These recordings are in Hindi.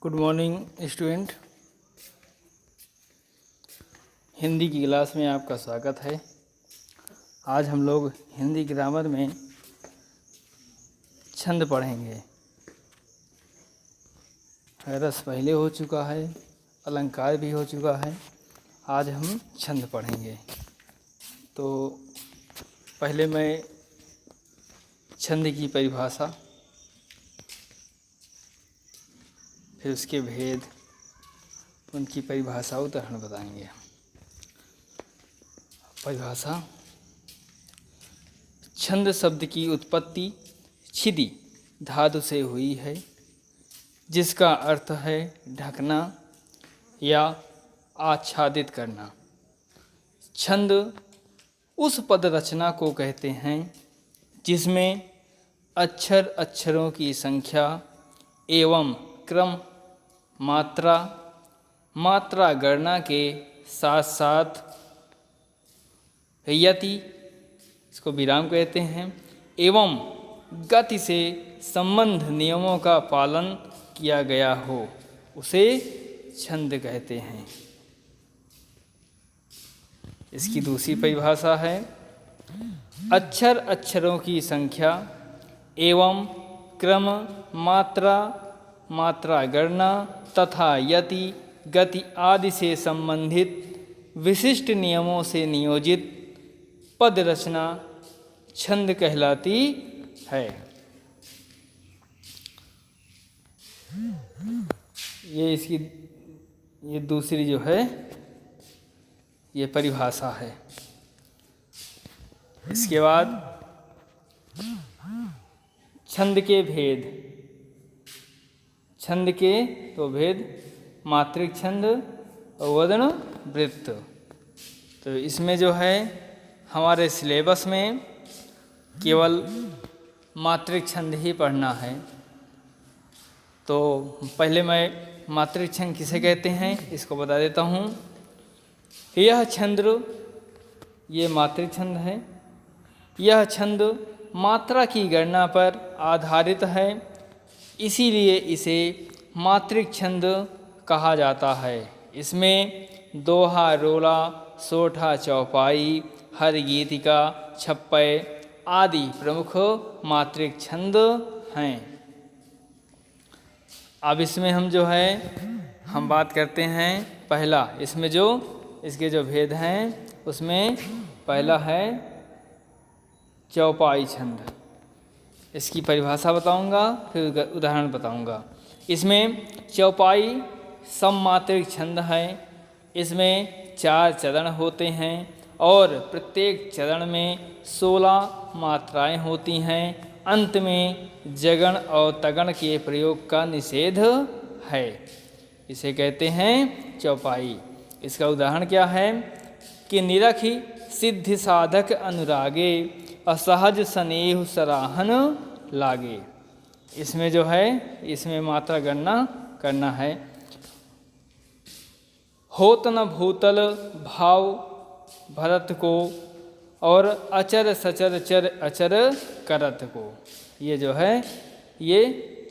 Good morning student. हिंदी की क्लास में आपका स्वागत है। आज हम लोग हिंदी ग्रामर में छंद पढ़ेंगे। रस पहले हो चुका है, अलंकार भी हो चुका है। आज हम छंद पढ़ेंगे। तो पहले मैं छंद की परिभाषा, फिर उसके भेद, उनकी परिभाषा उदाहरण बताएंगे। परिभाषा: छंद शब्द की उत्पत्ति छिदि धातु से हुई है, जिसका अर्थ है ढकना या आच्छादित करना। छंद उस पद रचना को कहते हैं जिसमें अक्षरों की संख्या एवं क्रम, मात्रा गणना के साथ साथ यति, इसको विराम कहते हैं, एवं गति से संबंध नियमों का पालन किया गया हो, उसे छंद कहते हैं। इसकी दूसरी परिभाषा है अक्षरों की संख्या एवं क्रम, मात्रा गणना तथा यति, गति आदि से संबंधित विशिष्ट नियमों से नियोजित पद रचना छंद कहलाती है। ये दूसरी जो है ये परिभाषा है। इसके बाद छंद के भेद। छंद के तो भेद मात्रिक छंद और वदन वृत्त। तो इसमें जो है हमारे सिलेबस में केवल मात्रिक छंद ही पढ़ना है। तो पहले मैं मात्रिक छंद किसे कहते हैं इसको बता देता हूँ। यह छंद, ये मात्रिक छंद है। यह छंद मात्रा की गणना पर आधारित है, इसीलिए इसे मात्रिक छंद कहा जाता है। इसमें दोहा, रोला, सोठा, चौपाई, हर गीतिका, छप्पय आदि प्रमुख मात्रिक छंद हैं। अब इसमें हम बात करते हैं पहला, इसमें जो इसके जो भेद हैं उसमें पहला है चौपाई छंद। इसकी परिभाषा बताऊंगा, फिर उदाहरण बताऊंगा। इसमें चौपाई सममात्रिक छंद है। इसमें 4 चरण होते हैं और प्रत्येक चरण में 16 मात्राएं होती हैं। अंत में जगण और तगण के प्रयोग का निषेध है। इसे कहते हैं चौपाई। इसका उदाहरण क्या है कि निरखि सिद्धि साधक अनुरागे, असहज स्नेह सराहन लागे। इसमें जो है इसमें मात्रा गणना करना है। होत न भूतल भाव भरत को, और अचर सचर चर अचर करत को। ये जो है ये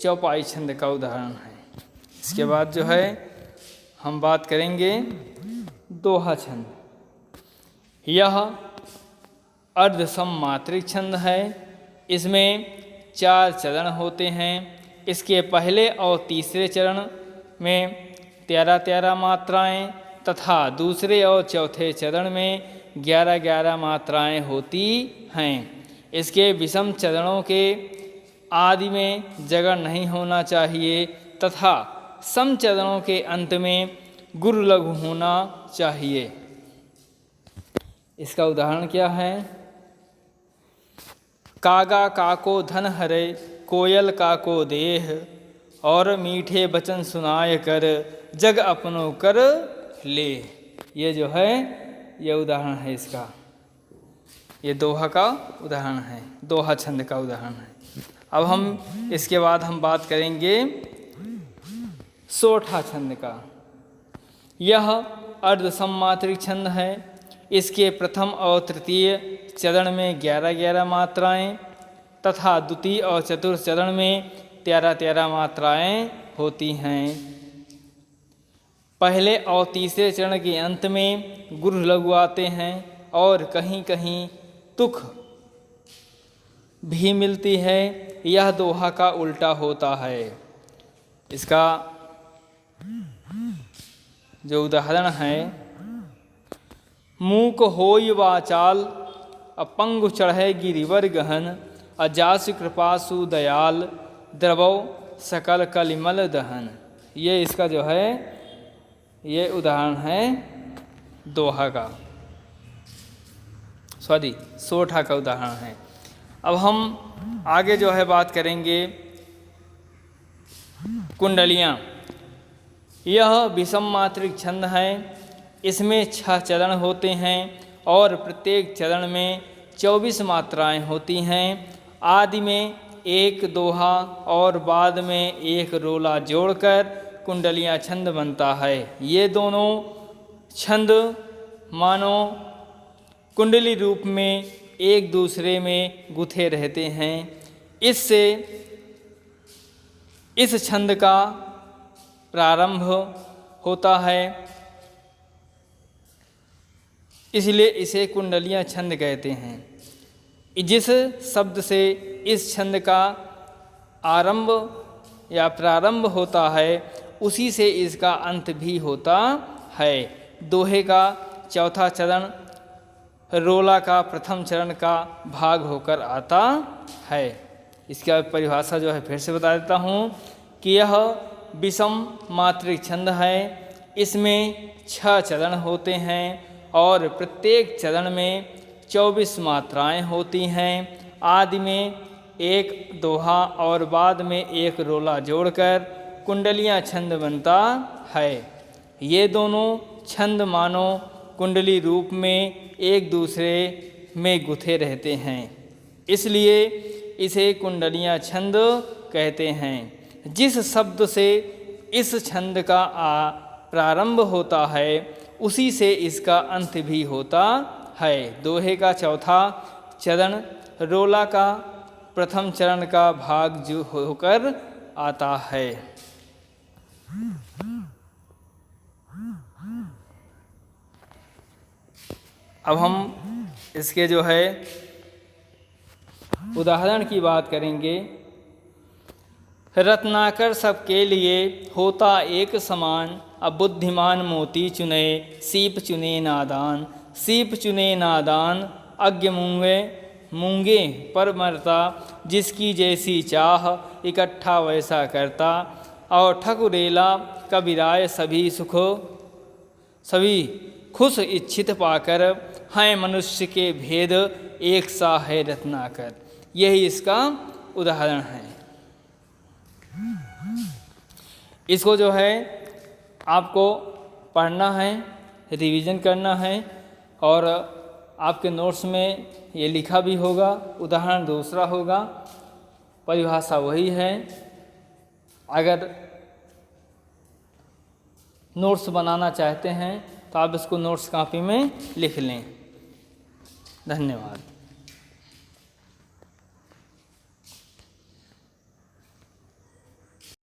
चौपाई छंद का उदाहरण है। इसके बाद जो है हम बात करेंगे दोहा छंद। यह अर्ध सममात्रिक छंद है। इसमें 4 चरण होते हैं। इसके पहले और तीसरे चरण में 13 मात्राएं तथा दूसरे और चौथे चरण में 11 मात्राएं होती हैं। इसके विषम चरणों के आदि में जगड़ नहीं होना चाहिए तथा सम चरणों के अंत में गुरु लघु होना चाहिए। इसका उदाहरण क्या है? कागा काको धन हरे, कोयल काको देह, और मीठे वचन सुनाय कर जग अपनो कर ले। ये जो है ये उदाहरण है इसका। ये दोहा का उदाहरण है, दोहा छंद का उदाहरण है। अब हम इसके बाद हम बात करेंगे सोठा छंद का। यह अर्ध सममात्रिक छंद है। इसके प्रथम और तृतीय चरण में 11 मात्राएं तथा द्वितीय और चतुर्थ चरण में 13-13 मात्राएं होती हैं। पहले और तीसरे चरण के अंत में गुरु लघु आते हैं और कहीं कहीं तुक भी मिलती है। यह दोहा का उल्टा होता है। इसका जो उदाहरण है, मूक होय वाचाल अपंगु चढ़े गिरिवर गहन, अजासु कृपासु दयाल द्रवौ सकल कलिमल दहन। ये इसका जो है ये उदाहरण है दोहा का, सोठा का उदाहरण है। अब हम आगे जो है बात करेंगे कुंडलियाँ। यह विषम मात्रिक छंद है। इसमें 6 चरण होते हैं और प्रत्येक चरण में 24 मात्राएं होती हैं। आदि में एक दोहा और बाद में एक रोला जोड़कर कुंडलियाँ छंद बनता है। ये दोनों छंद मानो कुंडली रूप में एक दूसरे में गुथे रहते हैं। इससे इस छंद का प्रारंभ होता है, इसलिए इसे कुंडलियाँ छंद कहते हैं। जिस शब्द से इस छंद का आरंभ या प्रारंभ होता है उसी से इसका अंत भी होता है। दोहे का चौथा चरण रोला का प्रथम चरण का भाग होकर आता है। इसका परिभाषा जो है फिर से बता देता हूँ कि यह विषम मात्रिक छंद है। इसमें 6 चरण होते हैं और प्रत्येक चरण में 24 मात्राएं होती हैं। आदि में एक दोहा और बाद में एक रोला जोड़कर कुंडलियाँ छंद बनता है। ये दोनों छंद मानो कुंडली रूप में एक दूसरे में गुथे रहते हैं, इसलिए इसे कुंडलियाँ छंद कहते हैं। जिस शब्द से इस छंद का प्रारंभ होता है उसी से इसका अंत भी होता है। दोहे का चौथा चरण रोला का प्रथम चरण का भाग जो होकर आता है। अब हम इसके जो है उदाहरण की बात करेंगे। रत्नाकर सबके लिए होता एक समान, अब बुद्धिमान मोती चुने सीप चुने नादान। सीप चुने नादान अज्ञ मूंगे पर मरता, जिसकी जैसी चाह इकट्ठा वैसा करता। और ठकुरेला कबीराय सभी खुश इच्छित पाकर, हैं मनुष्य के भेद एक सा है रत्नाकर। यही इसका उदाहरण है। इसको जो है आपको पढ़ना है, रिवीजन करना है और आपके नोट्स में ये लिखा भी होगा। उदाहरण दूसरा होगा, परिभाषा वही है। अगर नोट्स बनाना चाहते हैं तो आप इसको नोट्स कॉपी में लिख लें। धन्यवाद।